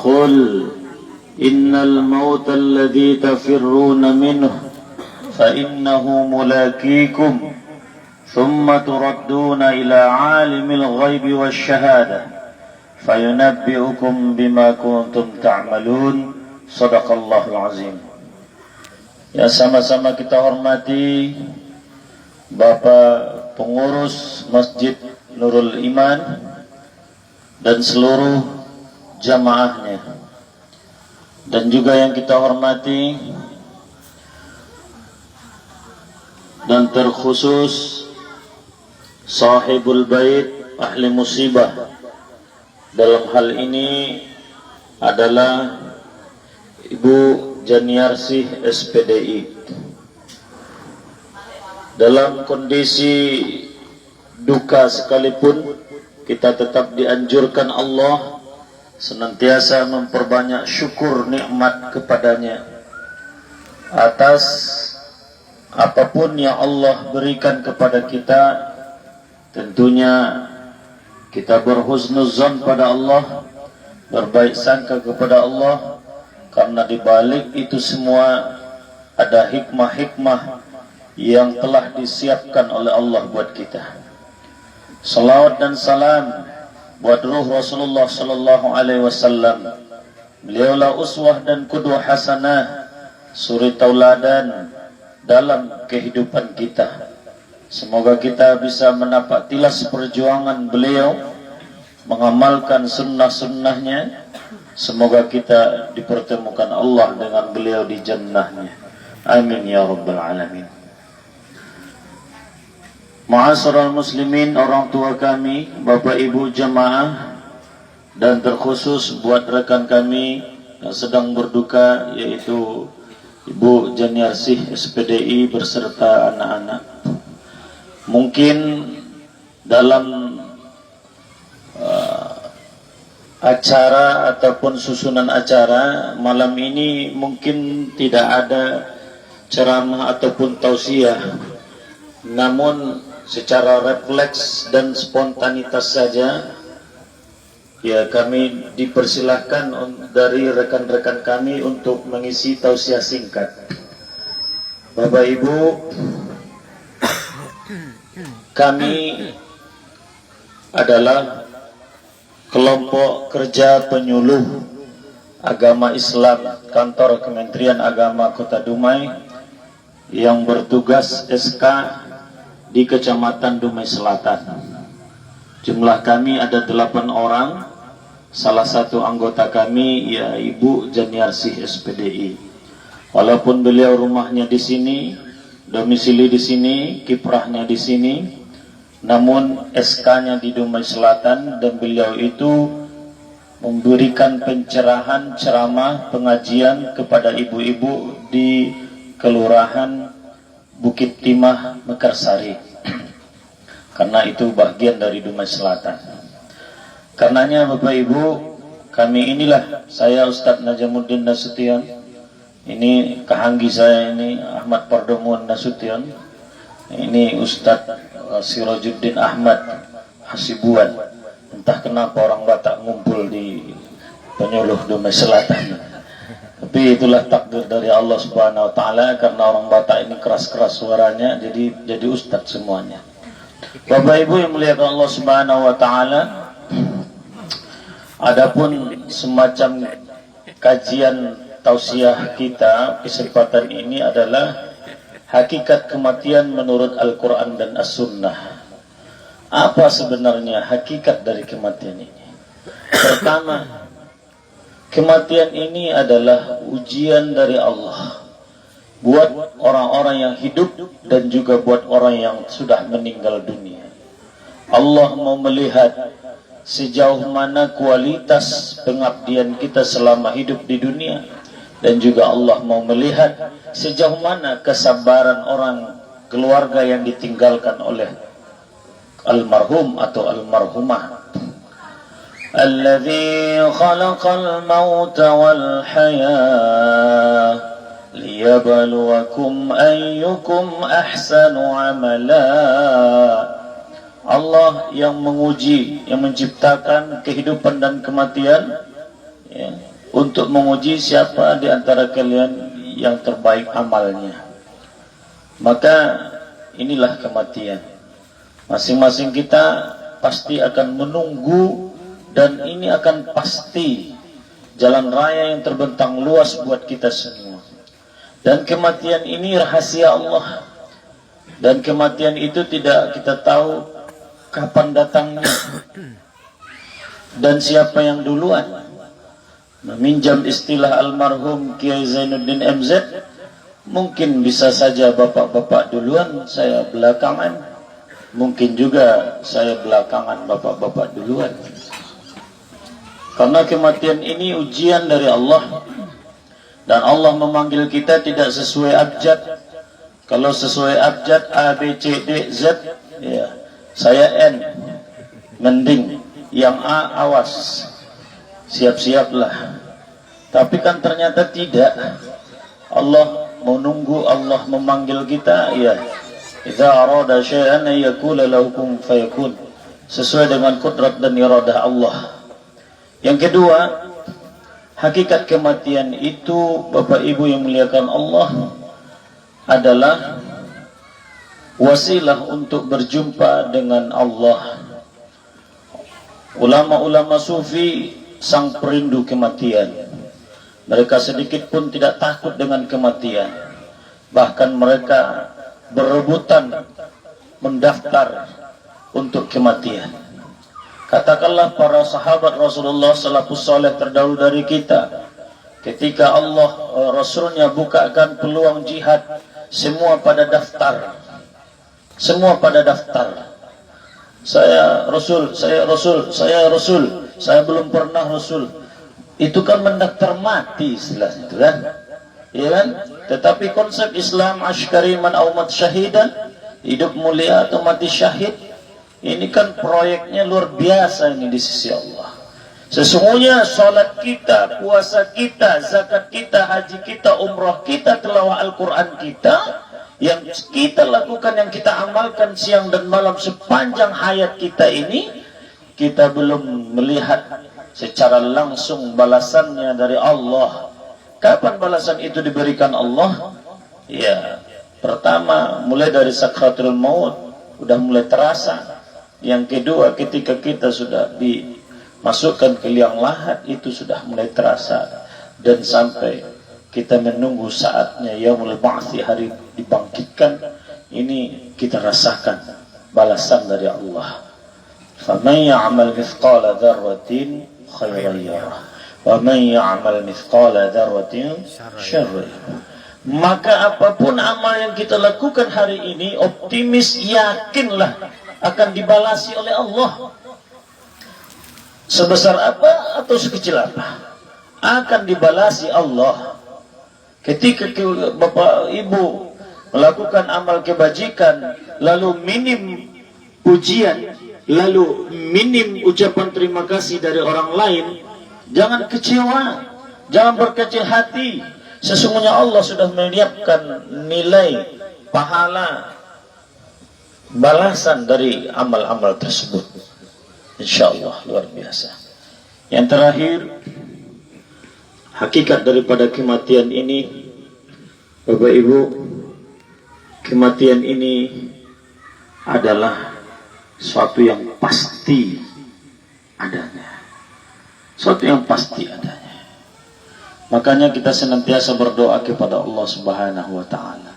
قل إن الموت الذي تفرون منه فإنه ملاقيكم ثم تردون إلى عالم الغيب والشهادة فينبئكم بما كنتم تعملون. Sadaqallahul azim. Ya, sama-sama kita hormati Bapak pengurus Masjid Nurul Iman dan seluruh jamaahnya, dan juga yang kita hormati dan terkhusus sahibul bait ahli musibah. Dalam hal ini adalah Ibu Janiarsih SPDI. Dalam kondisi duka sekalipun, kita tetap dianjurkan Allah senantiasa memperbanyak syukur nikmat kepadanya atas apapun yang Allah berikan kepada kita. Tentunya kita berhusnuzan pada Allah, berbaik sangka kepada Allah, karena di balik itu semua ada hikmah-hikmah yang telah disiapkan oleh Allah buat kita. Salawat dan salam buat ruh Rasulullah sallallahu alaihi wasallam. Beliaulah uswah dan qudwah hasanah, suri tauladan dalam kehidupan kita. Semoga kita bisa menapak tilas perjuangan beliau, mengamalkan sunnah-sunnahnya. Semoga kita dipertemukan Allah dengan beliau di jannahnya. Amin ya rabbal alamin. Ma'asyiral muslimin, orang tua kami, Bapak Ibu jamaah, dan terkhusus buat rekan kami yang sedang berduka, yaitu Ibu Janiarsih SPDI beserta anak-anak. Mungkin dalam acara ataupun susunan acara malam ini mungkin tidak ada ceramah ataupun tausiah, namun secara refleks dan spontanitas saja, ya, kami dipersilahkan dari rekan-rekan kami untuk mengisi tausiah singkat. Bapak Ibu, kami adalah kelompok kerja penyuluh agama Islam kantor Kementerian Agama Kota Dumai yang bertugas SK di Kecamatan Dumai Selatan. Jumlah kami ada 8 orang. Salah satu anggota kami ya Ibu Janiarsih SPDI. Walaupun beliau rumahnya di sini, domisili di sini, kiprahnya di sini, namun SK-nya di Dumai Selatan, dan beliau itu memberikan pencerahan, ceramah, pengajian kepada ibu-ibu di Kelurahan Bukit Timah, Mekarsari. Karena itu bagian dari Dumai Selatan. Karenanya Bapak Ibu, kami inilah, saya Ustadz Najamuddin Nasution, ini kahanggi saya ini Ahmad Pardomuan Nasution, ini Ustadz Sirajuddin Ahmad Hasibuan. Entah kenapa orang Batak ngumpul di penyuluh Dumai Selatan, tapi itulah takdir dari Allah Subhanahu wa taala, karena orang Batak ini keras-keras suaranya, jadi ustadz semuanya. Bapak Ibu yang muliakan Allah Subhanahu wa taala, adapun semacam kajian tausiah kita kesempatan ini adalah hakikat kematian menurut Al-Quran dan As-Sunnah. Apa sebenarnya hakikat dari kematian ini? Pertama, kematian ini adalah ujian dari Allah buat orang-orang yang hidup dan juga buat orang yang sudah meninggal dunia. Allah mau melihat sejauh mana kualitas pengabdian kita selama hidup di dunia, dan juga Allah mau melihat sejauh mana kesabaran orang keluarga yang ditinggalkan oleh almarhum atau almarhumah. Alladzi khalaqal mauta wal hayah liyabluwakum ayyukum ahsanu amala. Allah yang menguji, yang menciptakan kehidupan dan kematian, ya, untuk menguji siapa di antara kalian yang terbaik amalnya. Maka inilah kematian. Masing-masing kita pasti akan menunggu, dan ini akan pasti jalan raya yang terbentang luas buat kita semua. Dan kematian ini rahasia Allah. Dan kematian itu tidak kita tahu kapan datangnya dan siapa yang duluan. Meminjam istilah almarhum Kiai Zainuddin MZ, mungkin bisa saja bapak-bapak duluan, saya belakangan. Mungkin juga saya belakangan, bapak-bapak duluan. Karena kematian ini ujian dari Allah. Dan Allah memanggil kita tidak sesuai abjad. Kalau sesuai abjad A, B, C, D, Z, ya, saya N, mending. Yang A, awas, siap-siaplah. Tapi kan ternyata tidak. Allah menunggu, Allah memanggil kita, ya. Idza arada syai'an yaqulu lahu kun fayakun. Sesuai dengan kudrat dan iradah Allah. Yang kedua, hakikat kematian itu, Bapak Ibu yang muliakan Allah, adalah wasilah untuk berjumpa dengan Allah. Ulama-ulama sufi sang perindu kematian. Mereka sedikit pun tidak takut dengan kematian. Bahkan mereka berebutan mendaftar untuk kematian. Katakanlah para sahabat Rasulullah salafus saleh terdahulu dari kita, ketika Allah Rasulnya bukakan peluang jihad, semua pada daftar. Semua pada daftar. Saya Rasul, saya Rasul, saya Rasul, saya belum pernah Rasul. Itu kan mendaftar mati istilahnya itu kan. Ya kan? Tetapi konsep Islam asykari man aumat syahidan, hidup mulia atau mati syahid, ini kan proyeknya luar biasa ini di sisi Allah. Sesungguhnya salat kita, puasa kita, zakat kita, haji kita, umrah kita, tilawah Al-Quran kita, yang kita lakukan, yang kita amalkan siang dan malam sepanjang hayat kita ini, kita belum melihat secara langsung balasannya dari Allah. Kapan balasan itu diberikan Allah? Ya, pertama mulai dari sakratul maut udah mulai terasa. Yang kedua ketika kita sudah dimasukkan ke liang lahat itu sudah mulai terasa, dan sampai kita menunggu saatnya yaumul ba'tsi, hari dibangkitkan, ini kita rasakan balasan dari Allah. Faman ya'mal mithqala dzarratin khairan yarah. Wa man ya'mal mithqala dzarratin syarran. Maka apapun amal yang kita lakukan hari ini, optimis, yakinlah akan dibalasi oleh Allah. Sebesar apa atau sekecil apa, akan dibalasi Allah. Ketika Bapak Ibu melakukan amal kebajikan, lalu minim pujian, lalu minim ucapan terima kasih dari orang lain, jangan kecewa, jangan berkecil hati. Sesungguhnya Allah sudah menyiapkan nilai pahala balasan dari amal-amal tersebut. InsyaAllah luar biasa. Yang terakhir, hakikat daripada kematian ini, Bapak Ibu, kematian ini adalah suatu yang pasti adanya. Suatu yang pasti adanya. Makanya kita senantiasa berdoa kepada Allah Subhanahu wa ta'ala.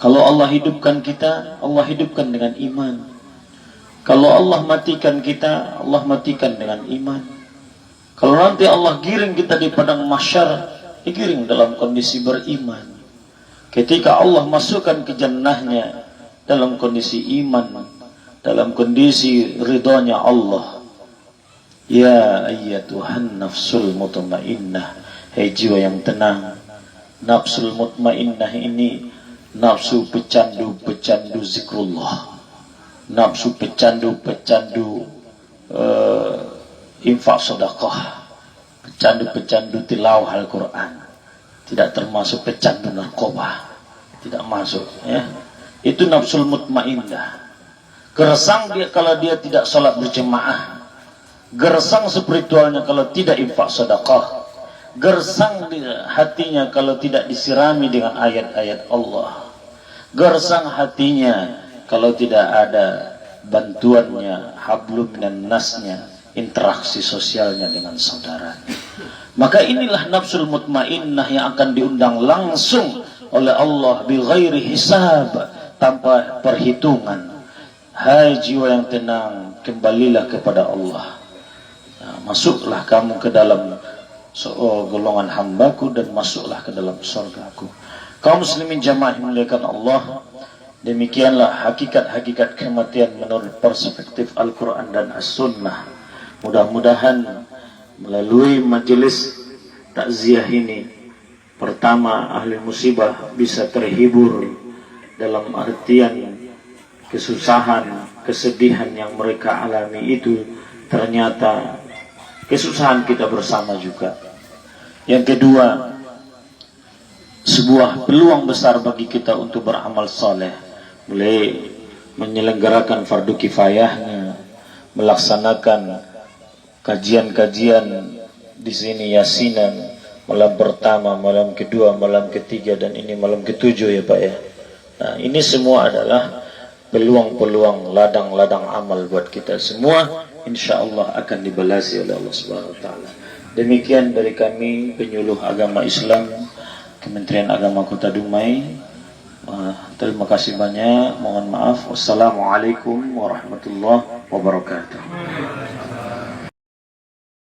Kalau Allah hidupkan kita, Allah hidupkan dengan iman. Kalau Allah matikan kita, Allah matikan dengan iman. Kalau nanti Allah giring kita di padang mahsyar, digiring dalam kondisi beriman. Ketika Allah masukkan ke jannahnya dalam kondisi iman, dalam kondisi ridhonya Allah. Ya ayyatuhan nafsul mutmainnah, hei jiwa yang tenang. Nafsul mutmainnah ini nafsu pecandu-pecandu zikrullah, nafsu pecandu-pecandu infak sedekah, pecandu-pecandu tilawah Al-Quran. Tidak termasuk pecandu narkoba, tidak masuk ya. Itu nafsul mutmainnah. Gersang dia kalau dia tidak sholat berjemaah, gersang spiritualnya kalau tidak infak sedekah, gersang di hatinya kalau tidak disirami dengan ayat-ayat Allah, gersang hatinya kalau tidak ada bantuannya, hablum minan nasnya, interaksi sosialnya dengan saudara. Maka inilah nafsul mutmainnah yang akan diundang langsung oleh Allah bi ghairi hisab, tanpa perhitungan. Hai jiwa yang tenang, kembalilah kepada Allah. Nah, masuklah kamu ke dalam golongan hambaku dan masuklah ke dalam surgaku. Kaum muslimin jamaah dimuliakan Allah, demikianlah hakikat-hakikat kematian menurut perspektif Al-Quran dan As-Sunnah. Mudah-mudahan melalui majelis takziah ini, pertama ahli musibah bisa terhibur dalam artian kesusahan, kesedihan yang mereka alami itu ternyata kesusahan kita bersama juga. Yang kedua, sebuah peluang besar bagi kita untuk beramal soleh, mulai menyelenggarakan fardu kifayahnya, melaksanakan kajian-kajian di sini, yasinan malam pertama, malam kedua, malam ketiga, dan ini malam ketujuh ya Pak ya. Nah, ini semua adalah peluang-peluang ladang-ladang amal buat kita semua, insya Allah akan dibalasi oleh Allah Subhanahu Wa Taala. Demikian dari kami penyuluh agama Islam Kementerian Agama Kota Dumai. Terima kasih banyak. Mohon maaf. Wassalamualaikum warahmatullahi wabarakatuh.